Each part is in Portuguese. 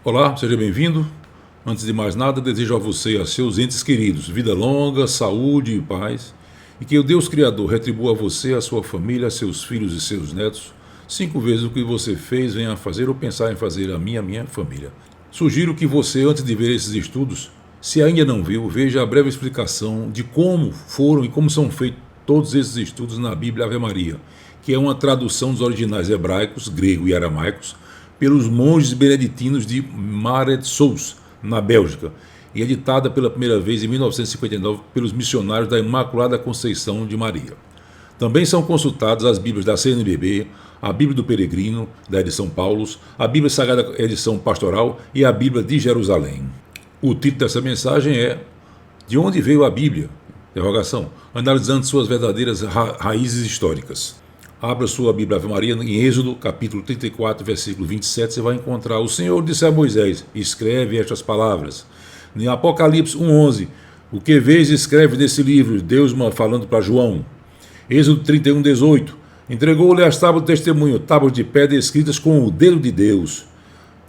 Olá, seja bem-vindo. Antes de mais nada, desejo a você e a seus entes queridos vida longa, saúde e paz, e que o Deus Criador retribua a você, a sua família, a seus filhos e seus netos 5 vezes o que você fez, venha a fazer ou pensar em fazer a minha família. Sugiro que você, antes de ver esses estudos, se ainda não viu, veja a breve explicação de como foram e como são feitos todos esses estudos na Bíblia Ave Maria, que é uma tradução dos originais hebraicos, grego e aramaicos, pelos monges beneditinos de Maret-Sous, na Bélgica, e editada pela primeira vez em 1959 pelos missionários da Imaculada Conceição de Maria. Também são consultadas as Bíblias da CNBB, a Bíblia do Peregrino, da edição Paulus, a Bíblia Sagrada edição Pastoral e a Bíblia de Jerusalém. O título dessa mensagem é De onde veio a Bíblia? Interrogação. Analisando suas verdadeiras raízes históricas. Abra sua Bíblia Ave Maria em Êxodo, capítulo 34, versículo 27, você vai encontrar: o Senhor disse a Moisés, escreve estas palavras. Em Apocalipse 1:11, o que vês escreve nesse livro, Deus falando para João. Êxodo 31:18, entregou-lhe as tábuas do testemunho, tábuas de pedra escritas com o dedo de Deus.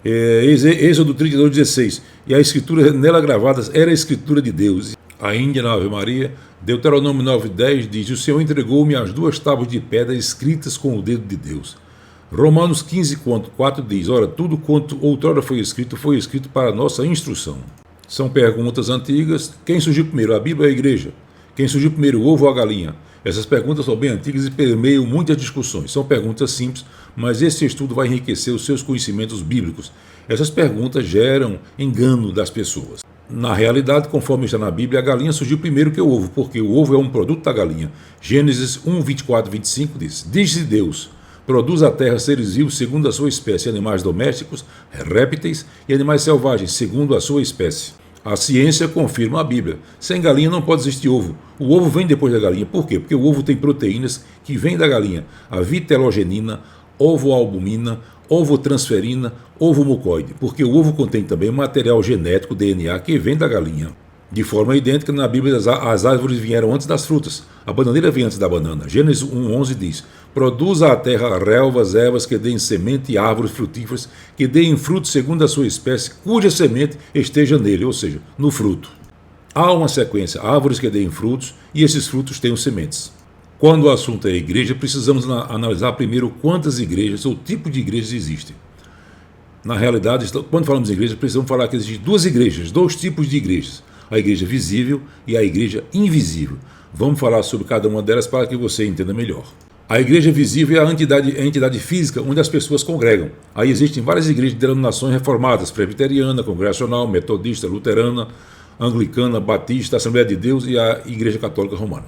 Êxodo 32:16, e a escritura nela gravadas era a escritura de Deus. Ainda na Ave Maria, Deuteronômio 9:10 diz: o Senhor entregou-me as 2 tábuas de pedra escritas com o dedo de Deus. Romanos 15:4 diz: ora, tudo quanto outrora foi escrito para nossa instrução. São perguntas antigas. Quem surgiu primeiro, a Bíblia ou a igreja? Quem surgiu primeiro, o ovo ou a galinha? Essas perguntas são bem antigas e permeiam muitas discussões. São perguntas simples, mas esse estudo vai enriquecer os seus conhecimentos bíblicos. Essas perguntas geram engano das pessoas. Na realidade, conforme está na Bíblia, a galinha surgiu primeiro que o ovo, porque o ovo é um produto da galinha. Gênesis 1:24-25 diz: diz Deus, produz a terra seres vivos segundo a sua espécie, animais domésticos, répteis e animais selvagens, segundo a sua espécie. A ciência confirma a Bíblia. Sem galinha não pode existir ovo. O ovo vem depois da galinha. Por quê? Porque o ovo tem proteínas que vêm da galinha. A vitelogenina, ovoalbumina, ovotransferina, ovo mucoide, porque o ovo contém também material genético, DNA, que vem da galinha. De forma idêntica, na Bíblia, as árvores vieram antes das frutas. A bananeira vem antes da banana. Gênesis 1:11 diz: produza a terra relvas, ervas que deem semente e árvores frutíferas que deem fruto segundo a sua espécie, cuja semente esteja nele, ou seja, no fruto. Há uma sequência: árvores que deem frutos e esses frutos tenham sementes. Quando o assunto é igreja, precisamos analisar primeiro quantas igrejas ou tipo de igrejas existem. Na realidade, quando falamos em igreja, precisamos falar que existem 2 igrejas, 2 tipos de igrejas: a igreja visível e a igreja invisível. Vamos falar sobre cada uma delas para que você entenda melhor. A igreja visível é a entidade física onde as pessoas congregam. Aí existem várias igrejas de denominações reformadas: presbiteriana, congregacional, metodista, luterana, anglicana, batista, Assembleia de Deus e a Igreja Católica Romana.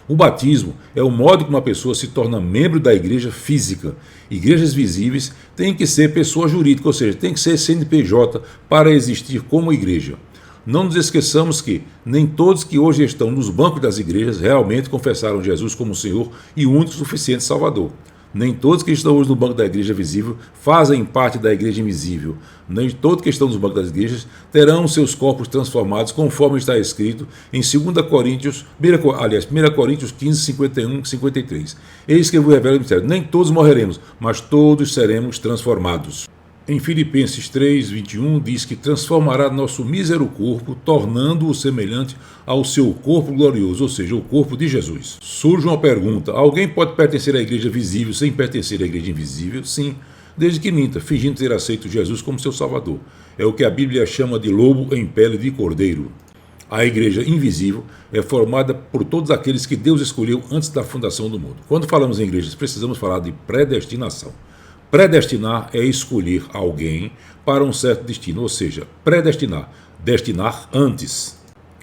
O batismo é o modo como uma pessoa se torna membro da igreja física. Igrejas visíveis têm que ser pessoa jurídica, ou seja, tem que ser CNPJ para existir como igreja. Não nos esqueçamos que nem todos que hoje estão nos bancos das igrejas realmente confessaram Jesus como Senhor e o único suficiente Salvador. Nem todos que estão hoje no banco da igreja visível fazem parte da igreja invisível. Nem todos que estão nos bancos das igrejas terão seus corpos transformados, conforme está escrito em 1 Coríntios 15, 51, 53. Eis que eu vos revelo o mistério: nem todos morreremos, mas todos seremos transformados. Em Filipenses 3:21 diz que transformará nosso mísero corpo, tornando-o semelhante ao seu corpo glorioso, ou seja, o corpo de Jesus. Surge uma pergunta: alguém pode pertencer à igreja visível sem pertencer à igreja invisível? Sim, desde que minta, fingindo ter aceito Jesus como seu Salvador. É o que a Bíblia chama de lobo em pele de cordeiro. A igreja invisível é formada por todos aqueles que Deus escolheu antes da fundação do mundo. Quando falamos em igrejas, precisamos falar de predestinação. Predestinar é escolher alguém para um certo destino, ou seja, predestinar, destinar antes.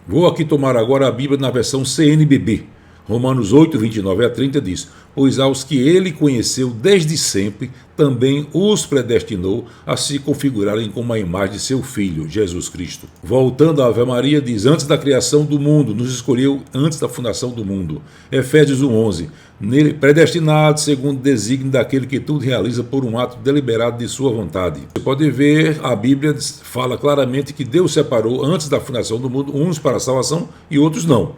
Vou aqui tomar agora a Bíblia na versão CNBB. Romanos 8:29-30 diz: pois aos que ele conheceu desde sempre, também os predestinou a se configurarem como a imagem de seu Filho, Jesus Cristo. Voltando à Ave Maria, diz: antes da criação do mundo, nos escolheu antes da fundação do mundo. Efésios 1:11, nele predestinado segundo o desígnio daquele que tudo realiza por um ato deliberado de sua vontade. Você pode ver, a Bíblia fala claramente que Deus separou antes da fundação do mundo uns para a salvação e outros não.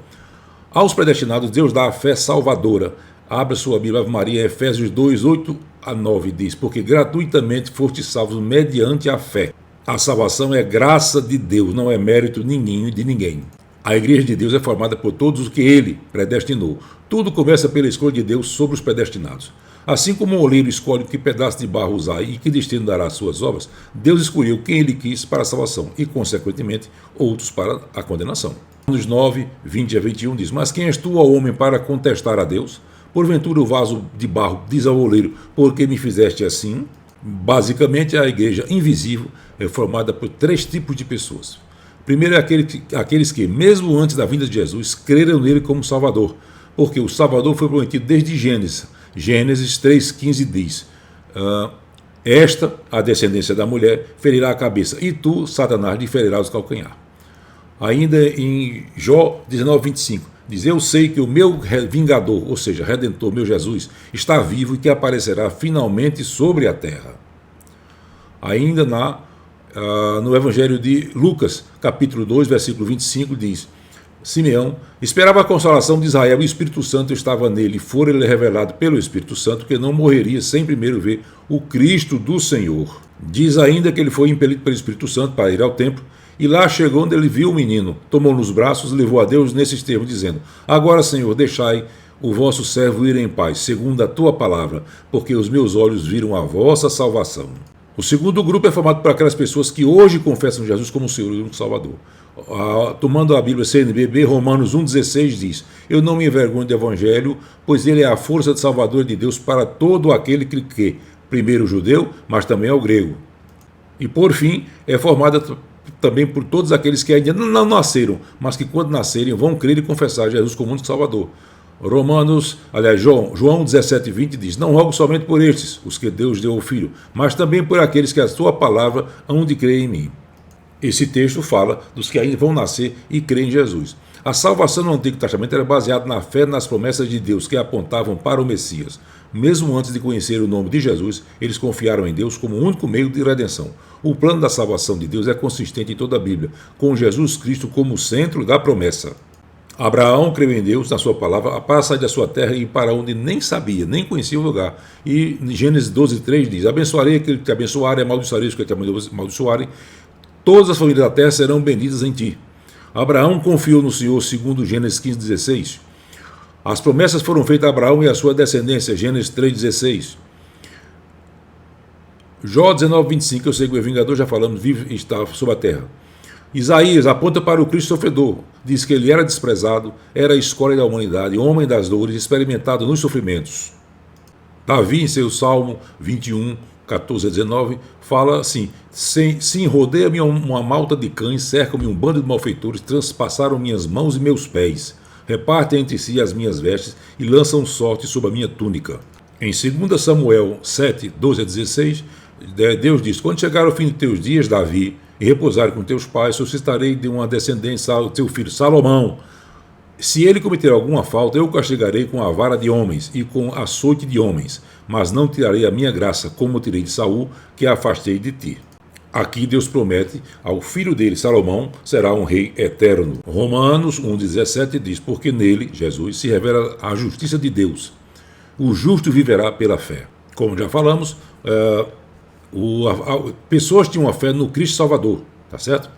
Aos predestinados, Deus dá a fé salvadora. Abra sua Bíblia, Ave Maria, Efésios 2:8-9 diz: porque gratuitamente fostes salvos mediante a fé. A salvação é graça de Deus, não é mérito de ninguém. A igreja de Deus é formada por todos os que ele predestinou. Tudo começa pela escolha de Deus sobre os predestinados. Assim como o oleiro escolhe que pedaço de barro usar e que destino dará às suas obras, Deus escolheu quem ele quis para a salvação e, consequentemente, outros para a condenação. Romanos 9, 20 a 21 diz: Mas quem és tu, ó homem, para contestar a Deus? Porventura o vaso de barro diz ao oleiro: Por que me fizeste assim? Basicamente, a igreja invisível é formada por três tipos de pessoas. Primeiro é aqueles que, mesmo antes da vinda de Jesus, creram nele como Salvador, porque o Salvador foi prometido desde Gênesis. Gênesis 3,15 diz: Esta, a descendência da mulher, ferirá a cabeça, e tu, Satanás, lhe ferirás o calcanhar. Ainda em Jó 19,25, diz: Eu sei que o meu vingador, ou seja, Redentor, meu Jesus, está vivo e que aparecerá finalmente sobre a terra. Ainda no Evangelho de Lucas, capítulo 2, versículo 25, diz: Simeão esperava a consolação de Israel e o Espírito Santo estava nele, e fora-lhe revelado pelo Espírito Santo que não morreria sem primeiro ver o Cristo do Senhor. Diz ainda que ele foi impelido pelo Espírito Santo para ir ao templo, e lá chegou onde ele viu o menino, tomou nos braços e levou a Deus nesses termos, dizendo: Agora, Senhor, deixai o vosso servo ir em paz, segundo a tua palavra, porque os meus olhos viram a vossa salvação. O segundo grupo é formado por aquelas pessoas que hoje confessam Jesus como Senhor e Salvador. Tomando a Bíblia CNBB, Romanos 1,16 diz: Eu não me envergonho do Evangelho, pois ele é a força de Salvador de Deus para todo aquele que crê, primeiro o judeu, mas também ao grego. E por fim, é formada também por todos aqueles que ainda não nasceram, mas que quando nascerem vão crer e confessar Jesus como único Salvador. João 17,20 diz: Não rogo somente por estes, os que Deus deu ao Filho, mas também por aqueles que a sua palavra hão de crer em mim. Esse texto fala dos que ainda vão nascer e crer em Jesus. A salvação no Antigo Testamento era baseada na fé nas promessas de Deus que apontavam para o Messias. Mesmo antes de conhecer o nome de Jesus, eles confiaram em Deus como o único meio de redenção. O plano da salvação de Deus é consistente em toda a Bíblia, com Jesus Cristo como centro da promessa. Abraão creu em Deus, na sua palavra, para sair da sua terra e ir para onde nem sabia, nem conhecia o lugar. E em Gênesis 12,3 diz: Abençoarei aquele que te abençoarem, amaldiçoarei os que te amaldiçoarem, todas as famílias da terra serão benditas em ti. Abraão confiou no Senhor, segundo Gênesis 15,16. As promessas foram feitas a Abraão e a sua descendência, Gênesis 3,16. Jó 19,25, eu sei que o vingador, já falamos, vive e está sobre a terra. Isaías aponta para o Cristo sofredor, diz que ele era desprezado, era a escória da humanidade, homem das dores, experimentado nos sofrimentos. Davi, em seu Salmo 21, 14 a 19, fala assim: Sim, rodeia-me uma malta de cães, cercam-me um bando de malfeitores, transpassaram minhas mãos e meus pés, repartem entre si as minhas vestes e lançam sorte sobre a minha túnica. Em 2 Samuel 7, 12 a 16, Deus diz: Quando chegar o fim de teus dias, Davi, e repousar com teus pais, suscitarei de uma descendência teu filho Salomão. Se ele cometer alguma falta, eu o castigarei com a vara de homens e com açoite de homens, mas não tirarei a minha graça, como tirei de Saul, que a afastei de ti. Aqui Deus promete ao filho dele, Salomão, será um rei eterno. Romanos 1,17 diz: Porque nele, Jesus, se revela a justiça de Deus. O justo viverá pela fé. Como já falamos, pessoas tinham a fé no Cristo Salvador, tá certo?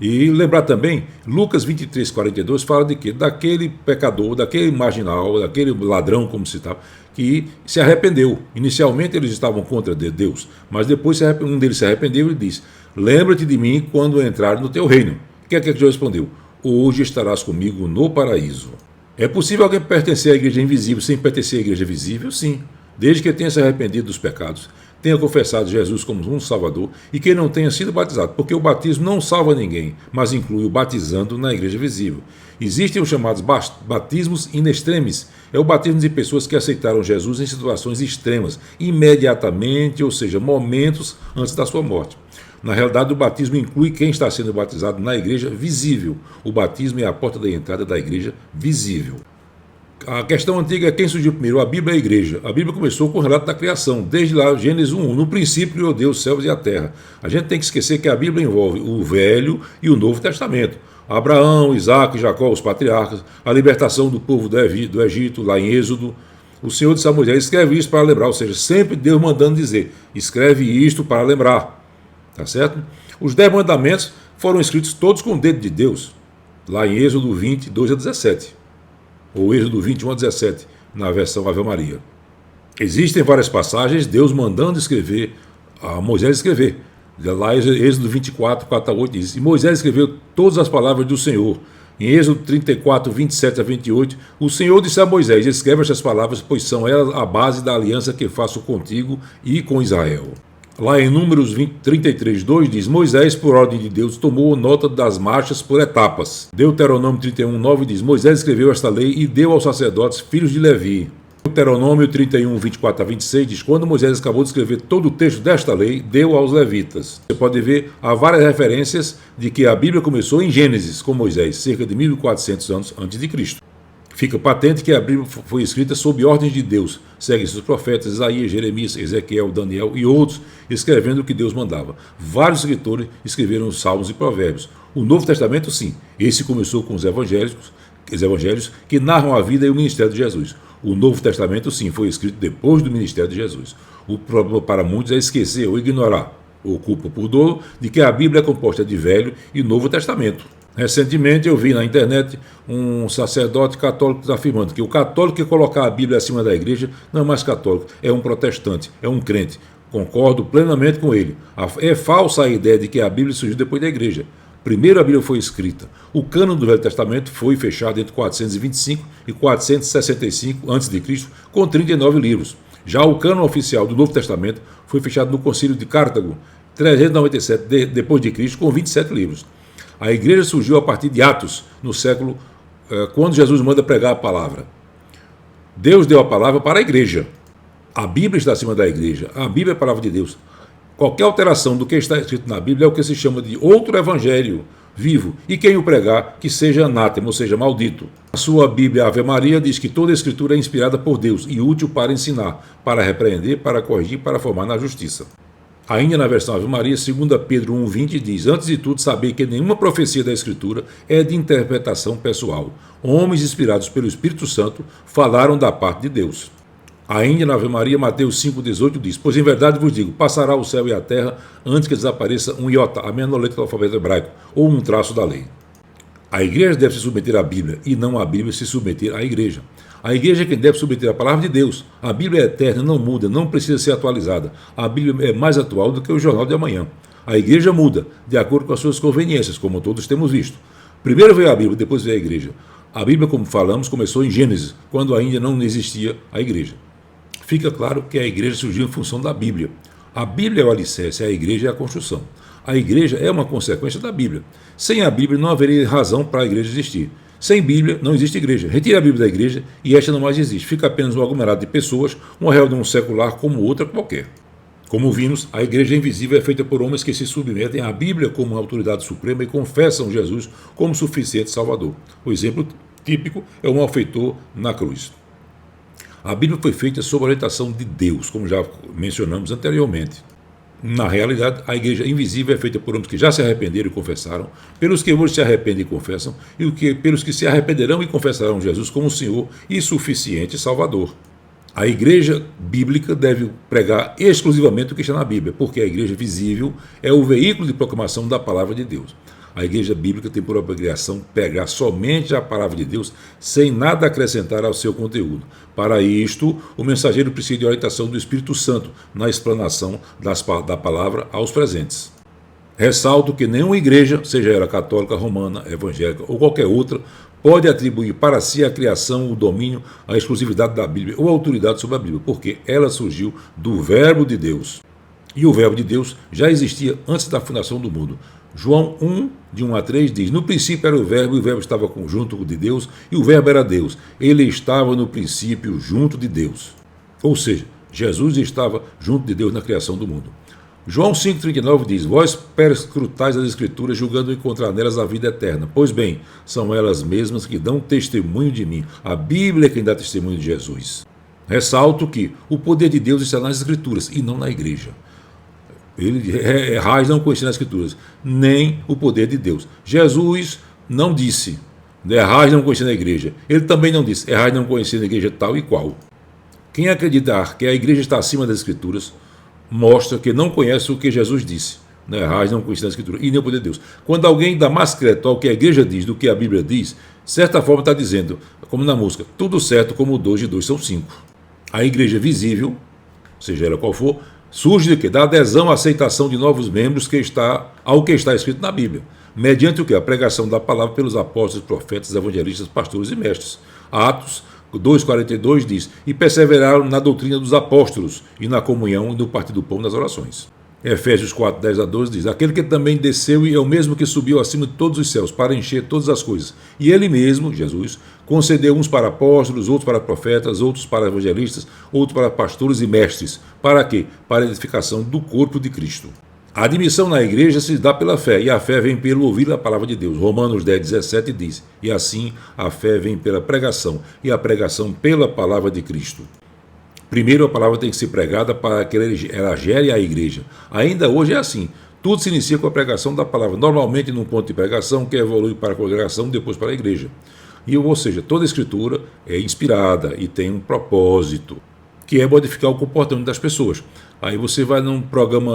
E lembrar também, Lucas 23, 42 fala de quê? Daquele pecador, daquele marginal, daquele ladrão, como se estava, que se arrependeu. Inicialmente eles estavam contra Deus, mas depois um deles se arrependeu e disse: Lembra-te de mim quando entrar no teu reino. O que é que Deus respondeu? Hoje estarás comigo no paraíso. É possível alguém pertencer à igreja invisível sem pertencer à igreja visível? Sim, desde que tenha se arrependido dos pecados, tenha confessado Jesus como um Salvador e que não tenha sido batizado, porque o batismo não salva ninguém, mas inclui o batizando na igreja visível. Existem os chamados batismos in extremis, é o batismo de pessoas que aceitaram Jesus em situações extremas, imediatamente, ou seja, momentos antes da sua morte. Na realidade, o batismo inclui quem está sendo batizado na igreja visível. O batismo é a porta da entrada da igreja visível. A questão antiga é quem surgiu primeiro, a Bíblia e a igreja. A Bíblia começou com o relato da criação, desde lá, Gênesis 1, no princípio criou Deus os céus e a terra. A gente tem que esquecer que a Bíblia envolve o Velho e o Novo Testamento. Abraão, Isaac, Jacó, os patriarcas, a libertação do povo do Egito, lá em Êxodo. O Senhor disse a Moisés: escreve isso para lembrar, ou seja, sempre Deus mandando dizer: escreve isto para lembrar. Tá certo? Os 10 mandamentos foram escritos todos com o dedo de Deus, lá em Êxodo 20, 2 a 17, ou Êxodo 21 a 17, na versão Ave Maria. Existem várias passagens, Deus mandando escrever, a Moisés escrever. Lá Êxodo 24, 4 a 8 diz: e Moisés escreveu todas as palavras do Senhor. Em Êxodo 34, 27 a 28, o Senhor disse a Moisés: escreve estas palavras, pois são elas a base da aliança que faço contigo e com Israel. Lá em Números 33, 2 diz: Moisés, por ordem de Deus, tomou nota das marchas por etapas. Deuteronômio 31, 9 diz: Moisés escreveu esta lei e deu aos sacerdotes, filhos de Levi. Deuteronômio 31, 24 a 26 diz: quando Moisés acabou de escrever todo o texto desta lei, deu aos levitas. Você pode ver, há várias referências de que a Bíblia começou em Gênesis com Moisés, cerca de 1400 anos antes de Cristo. Fica patente que a Bíblia foi escrita sob ordens de Deus. Seguem seus profetas, Isaías, Jeremias, Ezequiel, Daniel e outros, escrevendo o que Deus mandava. Vários escritores escreveram os Salmos e Provérbios. O Novo Testamento, sim, esse começou com os evangelhos que narram a vida e o ministério de Jesus. O Novo Testamento, sim, foi escrito depois do ministério de Jesus. O problema para muitos é esquecer ou ignorar, ou culpa por dolo, de que a Bíblia é composta de Velho e Novo Testamento. Recentemente eu vi na internet um sacerdote católico afirmando que o católico que colocar a Bíblia acima da igreja não é mais católico, é um protestante, é um crente. Concordo plenamente com ele. É falsa a ideia de que a Bíblia surgiu depois da igreja. Primeiro a Bíblia foi escrita. O cânon do Velho Testamento foi fechado entre 425 e 465 a.C., com 39 livros. Já o cânon oficial do Novo Testamento foi fechado no Concílio de Cartago, 397 depois de Cristo, com 27 livros. A igreja surgiu a partir de Atos, no século, quando Jesus manda pregar a palavra. Deus deu a palavra para a igreja. A Bíblia está acima da igreja. A Bíblia é a palavra de Deus. Qualquer alteração do que está escrito na Bíblia é o que se chama de outro evangelho vivo. E quem o pregar, que seja anátema, ou seja, maldito. A sua Bíblia Ave Maria diz que toda a escritura é inspirada por Deus e útil para ensinar, para repreender, para corrigir, para formar na justiça. Ainda na versão Ave Maria, 2 Pedro 1,20 diz: antes de tudo, saber que nenhuma profecia da Escritura é de interpretação pessoal. Homens inspirados pelo Espírito Santo falaram da parte de Deus. Ainda na Ave Maria, Mateus 5,18 diz: pois em verdade vos digo, passará o céu e a terra antes que desapareça um iota, a menor letra do alfabeto hebraico, ou um traço da lei. A igreja deve se submeter à Bíblia, e não a Bíblia se submeter à igreja. A igreja é quem deve submeter a palavra de Deus. A Bíblia é eterna, não muda, não precisa ser atualizada. A Bíblia é mais atual do que o jornal de amanhã. A igreja muda, de acordo com as suas conveniências, como todos temos visto. Primeiro veio a Bíblia, depois veio a igreja. A Bíblia, como falamos, começou em Gênesis, quando ainda não existia a igreja. Fica claro que a igreja surgiu em função da Bíblia. A Bíblia é o alicerce, a igreja é a construção. A igreja é uma consequência da Bíblia. Sem a Bíblia não haveria razão para a igreja existir. Sem Bíblia não existe igreja. Retire a Bíblia da igreja e esta não mais existe. Fica apenas um aglomerado de pessoas, uma reunião secular como outra qualquer. Como vimos, a igreja invisível é feita por homens que se submetem à Bíblia como autoridade suprema e confessam Jesus como suficiente Salvador. O exemplo típico é o malfeitor na cruz. A Bíblia foi feita sob a orientação de Deus, como já mencionamos anteriormente. Na realidade, a igreja invisível é feita por homens que já se arrependeram e confessaram, pelos que hoje se arrependem e confessam, e pelos que se arrependerão e confessarão Jesus como Senhor e suficiente Salvador. A igreja bíblica deve pregar exclusivamente o que está na Bíblia, porque a igreja visível é o veículo de proclamação da palavra de Deus. A igreja bíblica tem por obrigação pregar somente a palavra de Deus, sem nada acrescentar ao seu conteúdo. Para isto, o mensageiro precisa de orientação do Espírito Santo na explanação da palavra aos presentes. Ressalto que nenhuma igreja, seja ela católica, romana, evangélica ou qualquer outra, pode atribuir para si a criação, o domínio, a exclusividade da Bíblia ou a autoridade sobre a Bíblia, porque ela surgiu do Verbo de Deus. E o Verbo de Deus já existia antes da fundação do mundo. João 1, de 1 a 3 diz: no princípio era o Verbo, e o Verbo estava junto de Deus, e o Verbo era Deus. Ele estava no princípio junto de Deus. Ou seja, Jesus estava junto de Deus na criação do mundo. João 5,39 diz: vós perscrutais as Escrituras, julgando encontrar nelas a vida eterna. Pois bem, são elas mesmas que dão testemunho de mim. A Bíblia é quem dá testemunho de Jesus. Ressalto que o poder de Deus está nas Escrituras e não na igreja. Errais não conhecia nas Escrituras, nem o poder de Deus. Jesus não disse: errais não conhecia na igreja. Ele também não disse: errais não conhecia na igreja tal e qual. Quem acreditar que a igreja está acima das Escrituras, mostra que não conhece o que Jesus disse. não errais, não conhecendo a Escritura, e nem o poder de Deus. Quando alguém dá mais crédito ao que a igreja diz do que a Bíblia diz, de certa forma está dizendo, como na música, tudo certo como 2 e 2 são 5. A igreja visível, seja ela qual for, surge de quê? Da adesão à aceitação de novos membros ao que está escrito na Bíblia, mediante o que? A pregação da palavra pelos apóstolos, profetas, evangelistas, pastores e mestres. Atos 2,42 diz, e perseveraram na doutrina dos apóstolos e na comunhão e no partir do pão nas orações. Efésios 4, 10 a 12 diz, aquele que também desceu e é o mesmo que subiu acima de todos os céus para encher todas as coisas. E ele mesmo, Jesus, concedeu uns para apóstolos, outros para profetas, outros para evangelistas, outros para pastores e mestres. Para quê? Para a edificação do corpo de Cristo. A admissão na igreja se dá pela fé, e a fé vem pelo ouvir a palavra de Deus. Romanos 10, 17 diz, e assim a fé vem pela pregação, e a pregação pela palavra de Cristo. Primeiro a palavra tem que ser pregada para que ela gere a igreja. Ainda hoje é assim, tudo se inicia com a pregação da palavra, normalmente num ponto de pregação que evolui para a congregação, depois para a igreja. Ou seja, toda a escritura é inspirada e tem um propósito, que é modificar o comportamento das pessoas. Aí você vai num programa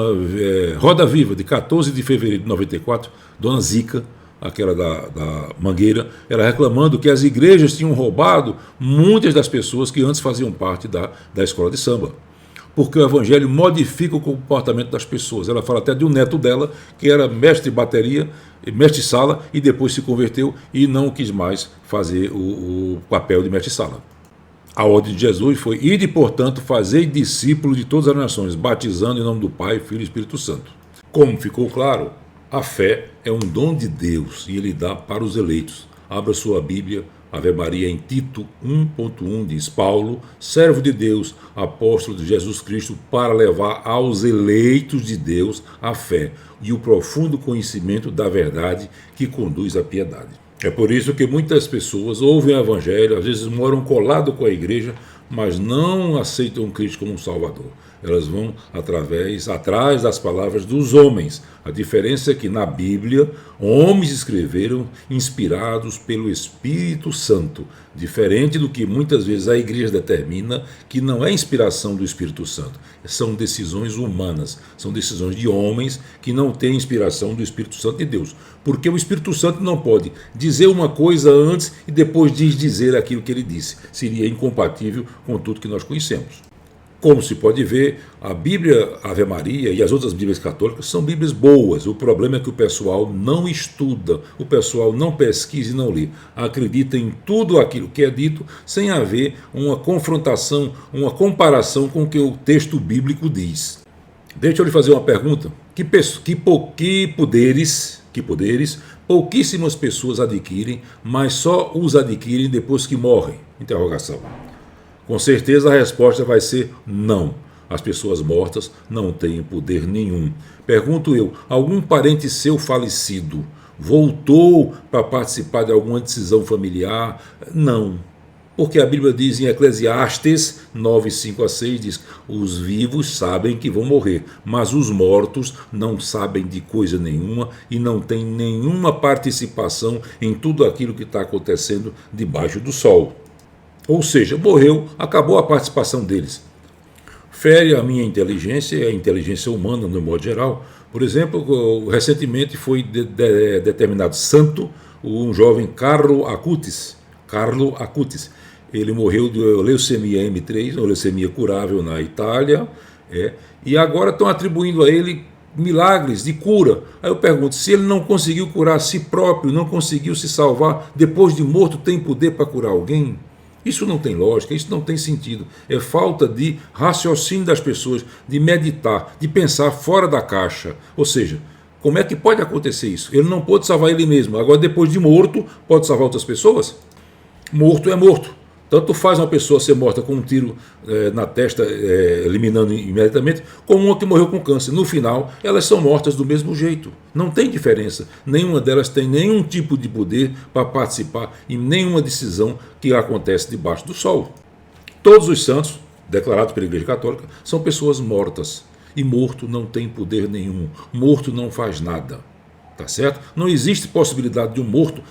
Roda Viva, de 14 de fevereiro de 94, Dona Zica, aquela da Mangueira, ela reclamando que as igrejas tinham roubado muitas das pessoas que antes faziam parte da escola de samba. Porque o evangelho modifica o comportamento das pessoas. Ela fala até de um neto dela, que era mestre de bateria, mestre de sala, e depois se converteu e não quis mais fazer o papel de mestre de sala. A ordem de Jesus foi, ide, portanto, fazei discípulos de todas as nações, batizando em nome do Pai, Filho e Espírito Santo. Como ficou claro, a fé é um dom de Deus e Ele dá para os eleitos. Abra sua Bíblia, Ave Maria, em Tito 1.1 diz, Paulo, servo de Deus, apóstolo de Jesus Cristo, para levar aos eleitos de Deus a fé e o profundo conhecimento da verdade que conduz à piedade. É por isso que muitas pessoas ouvem o evangelho, às vezes moram colado com a igreja, mas não aceitam Cristo como um Salvador. Elas vão atrás das palavras dos homens. A diferença é que na Bíblia, homens escreveram inspirados pelo Espírito Santo, diferente do que muitas vezes a igreja determina, que não é inspiração do Espírito Santo, são decisões humanas, são decisões de homens que não têm inspiração do Espírito Santo de Deus, porque o Espírito Santo não pode dizer uma coisa antes e depois dizer aquilo que ele disse, seria incompatível com tudo que nós conhecemos. Como se pode ver, a Bíblia Ave Maria e as outras Bíblias católicas são Bíblias boas. O problema é que o pessoal não estuda, o pessoal não pesquisa e não lê. Acredita em tudo aquilo que é dito sem haver uma confrontação, uma comparação com o que o texto bíblico diz. Deixa eu lhe fazer uma pergunta. Que poderes pouquíssimas pessoas adquirem, mas só os adquirem depois que morrem? Interrogação. Com certeza a resposta vai ser não. As pessoas mortas não têm poder nenhum. Pergunto eu, algum parente seu falecido voltou para participar de alguma decisão familiar? Não. Porque a Bíblia diz em Eclesiastes 9, 5 a 6, diz, os vivos sabem que vão morrer, mas os mortos não sabem de coisa nenhuma e não têm nenhuma participação em tudo aquilo que está acontecendo debaixo do sol. Ou seja, morreu, acabou a participação deles. Fere a minha inteligência e a inteligência humana no modo geral. Por exemplo, recentemente foi determinado santo um jovem Carlo Acutis. Ele morreu de leucemia M3, uma leucemia curável na Itália, e agora estão atribuindo a ele milagres de cura. Aí eu pergunto, se ele não conseguiu curar a si próprio, não conseguiu se salvar, depois de morto tem poder para curar alguém? Isso não tem lógica, isso não tem sentido. É falta de raciocínio das pessoas, de meditar, de pensar fora da caixa. Ou seja, como é que pode acontecer isso? Ele não pôde salvar ele mesmo, agora depois de morto pode salvar outras pessoas? Morto é morto. Tanto faz uma pessoa ser morta com um tiro na testa, eliminando imediatamente, como uma que morreu com câncer. No final, elas são mortas do mesmo jeito. Não tem diferença. Nenhuma delas tem nenhum tipo de poder para participar em nenhuma decisão que acontece debaixo do sol. Todos os santos, declarados pela Igreja Católica, são pessoas mortas. E morto não tem poder nenhum. Morto não faz nada. Tá certo? Não existe possibilidade de um morto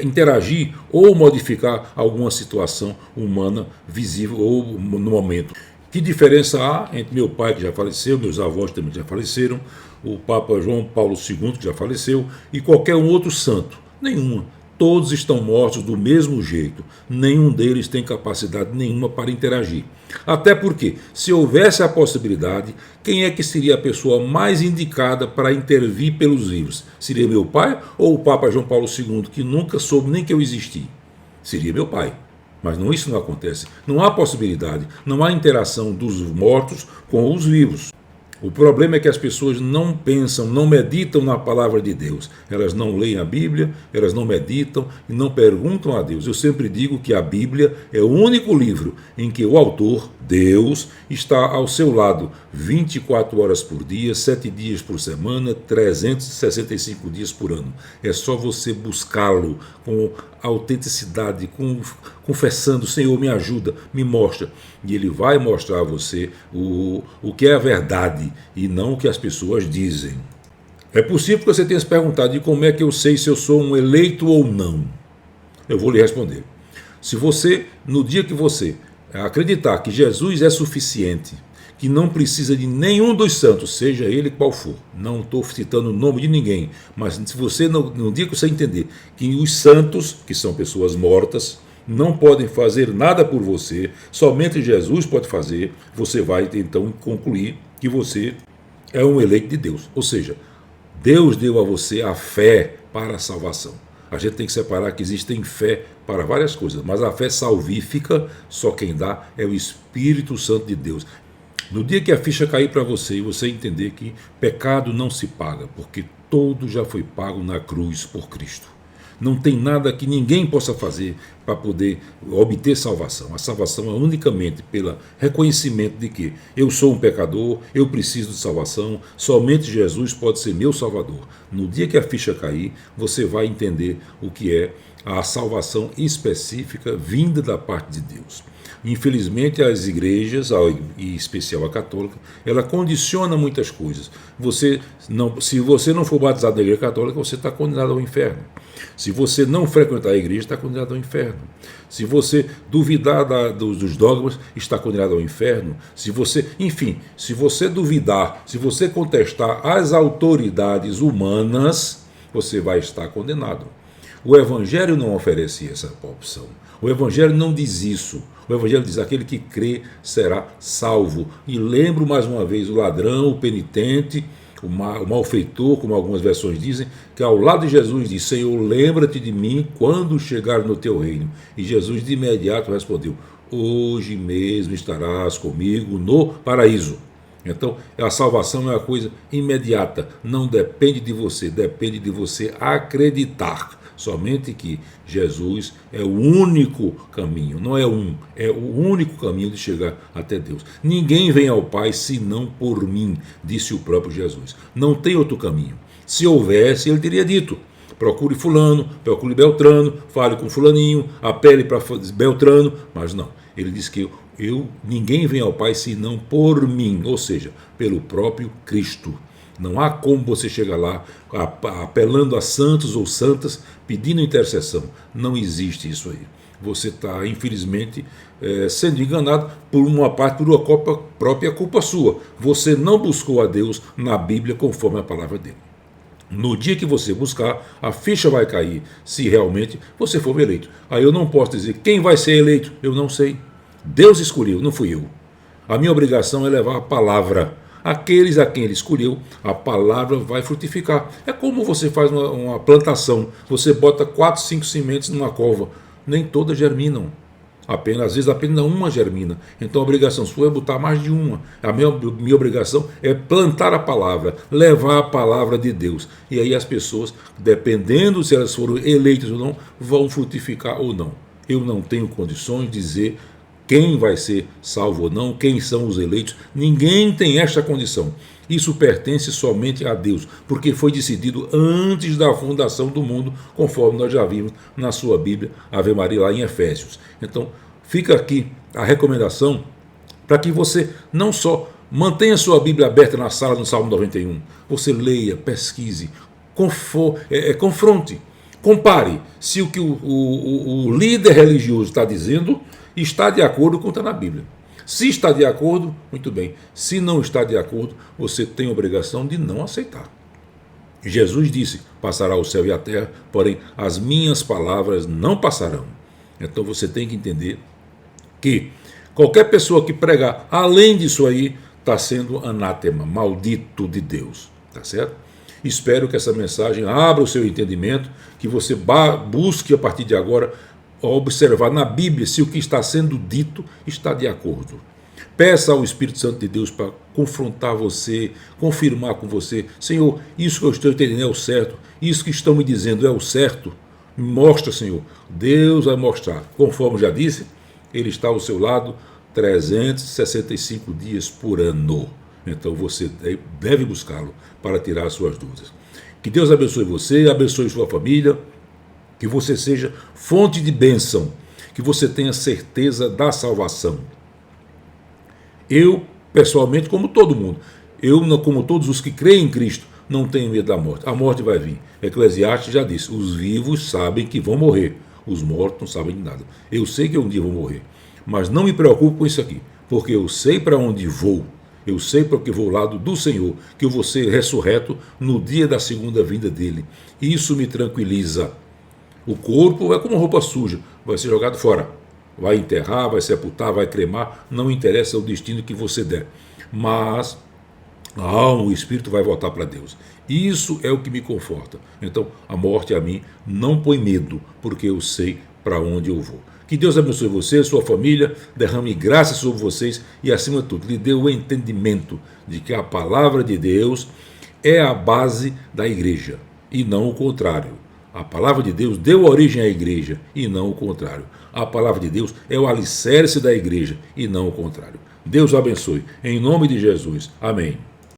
interagir ou modificar alguma situação humana visível ou no momento. Que diferença há entre meu pai, que já faleceu, meus avós também já faleceram, o Papa João Paulo II, que já faleceu, e qualquer um outro santo. Nenhuma. Todos estão mortos do mesmo jeito. Nenhum deles tem capacidade nenhuma para interagir. Até porque, se houvesse a possibilidade, quem é que seria a pessoa mais indicada para intervir pelos vivos? Seria meu pai ou o Papa João Paulo II, que nunca soube nem que eu existi? Seria meu pai. Mas não, isso não acontece. Não há possibilidade, não há interação dos mortos com os vivos. O problema é que as pessoas não pensam, não meditam na palavra de Deus. Elas não leem a Bíblia, elas não meditam e não perguntam a Deus. Eu sempre digo que a Bíblia é o único livro em que o autor, Deus, está ao seu lado 24 horas por dia, 7 dias por semana, 365 dias por ano. É só você buscá-lo com autenticidade, confessando: Senhor, me ajuda, me mostra. E ele vai mostrar a você o que é a verdade e não o que as pessoas dizem. É possível que você tenha se perguntado: de como é que eu sei se eu sou um eleito ou não? Eu vou lhe responder. Se você, no dia que você acreditar que Jesus é suficiente, que não precisa de nenhum dos santos, seja ele qual for, não estou citando o nome de ninguém, mas se você, no dia que você entender que os santos, que são pessoas mortas, não podem fazer nada por você, somente Jesus pode fazer, você vai então concluir que você é um eleito de Deus. Ou seja, Deus deu a você a fé para a salvação. A gente tem que separar que existem fé para várias coisas, mas a fé salvífica, só quem dá é o Espírito Santo de Deus. No dia que a ficha cair para você e você entender que pecado não se paga, porque todo já foi pago na cruz por Cristo. Não tem nada que ninguém possa fazer para poder obter salvação. A salvação é unicamente pelo reconhecimento de que eu sou um pecador, eu preciso de salvação, somente Jesus pode ser meu salvador. No dia que a ficha cair, você vai entender o que é a salvação específica vinda da parte de Deus. Infelizmente, as igrejas, em especial a católica, ela condiciona muitas coisas. Se você não for batizado na igreja católica, você está condenado ao inferno. Se você não frequentar a igreja, está condenado ao inferno. Se você duvidar dos dogmas, está condenado ao inferno. Se você duvidar, se você contestar as autoridades humanas, você vai estar condenado. O Evangelho não oferece essa opção. O Evangelho não diz isso. O Evangelho diz: aquele que crê será salvo. E lembro mais uma vez o ladrão, o penitente, o malfeitor, como algumas versões dizem, que ao lado de Jesus diz: Senhor, lembra-te de mim quando chegar no teu reino. E Jesus de imediato respondeu: hoje mesmo estarás comigo no paraíso. Então, a salvação é uma coisa imediata, não depende de você, depende de você acreditar. Somente que Jesus é o único caminho, não é é o único caminho de chegar até Deus. Ninguém vem ao Pai senão por mim, disse o próprio Jesus. Não tem outro caminho. Se houvesse, ele teria dito: procure fulano, procure Beltrano, fale com fulaninho, apele para Beltrano, mas não. Ele diz que ninguém vem ao Pai senão por mim, ou seja, pelo próprio Cristo. Não há como você chegar lá apelando a santos ou santas, pedindo intercessão. Não existe isso aí. Você está, infelizmente, sendo enganado por uma própria culpa sua. Você não buscou a Deus na Bíblia conforme a palavra dele. No dia que você buscar, a ficha vai cair, se realmente você for eleito. Aí eu não posso dizer quem vai ser eleito, eu não sei. Deus escolheu, não fui eu. A minha obrigação é levar a palavra. Aqueles a quem ele escolheu, a palavra vai frutificar. É como você faz uma plantação. Você bota 4, 5 sementes numa cova. Nem todas germinam. Às vezes apenas uma germina. Então a obrigação sua é botar mais de uma. A minha obrigação é plantar a palavra, levar a palavra de Deus. E aí as pessoas, dependendo se elas foram eleitas ou não, vão frutificar ou não. Eu não tenho condições de dizer quem vai ser salvo ou não, quem são os eleitos. Ninguém tem esta condição. Isso pertence somente a Deus, porque foi decidido antes da fundação do mundo, conforme nós já vimos na sua Bíblia, Ave Maria, lá em Efésios. Então, fica aqui a recomendação para que você não só mantenha sua Bíblia aberta na sala no Salmo 91, você leia, pesquise, confronte, compare se o que o líder religioso está dizendo está de acordo com o que está na Bíblia. Se está de acordo, muito bem. Se não está de acordo, você tem a obrigação de não aceitar. Jesus disse: passará o céu e a terra, porém as minhas palavras não passarão. Então você tem que entender que qualquer pessoa que pregar além disso aí está sendo anátema, maldito de Deus. Tá certo? Espero que essa mensagem abra o seu entendimento, que você busque a partir de agora observar na Bíblia se o que está sendo dito está de acordo. Peça ao Espírito Santo de Deus para confrontar você, confirmar com você: Senhor, isso que eu estou entendendo é o certo, isso que estão me dizendo é o certo. Me mostra, Senhor. Deus vai mostrar. Conforme já disse, Ele está ao seu lado 365 dias por ano. Então você deve buscá-lo para tirar as suas dúvidas. Que Deus abençoe você, abençoe sua família, que você seja fonte de bênção, que você tenha certeza da salvação. Eu, pessoalmente, como todo mundo, como todos os que creem em Cristo, não tenho medo da morte. A morte vai vir. Eclesiastes já disse: os vivos sabem que vão morrer, os mortos não sabem de nada. Eu sei que um dia vou morrer, mas não me preocupo com isso aqui, porque eu sei para onde vou. Eu sei porque vou ao lado do Senhor, que eu vou ser ressurreto no dia da segunda vinda dele. Isso me tranquiliza. O corpo é como roupa suja, vai ser jogado fora. Vai enterrar, vai sepultar, vai cremar, não interessa o destino que você der. Mas a alma, o espírito vai voltar para Deus. Isso é o que me conforta. Então a morte a mim não põe medo, porque eu sei para onde eu vou. Que Deus abençoe você, sua família, derrame graça sobre vocês e, acima de tudo, lhe dê o entendimento de que a palavra de Deus é a base da igreja e não o contrário. A palavra de Deus deu origem à igreja e não o contrário. A palavra de Deus é o alicerce da igreja e não o contrário. Deus o abençoe. Em nome de Jesus. Amém.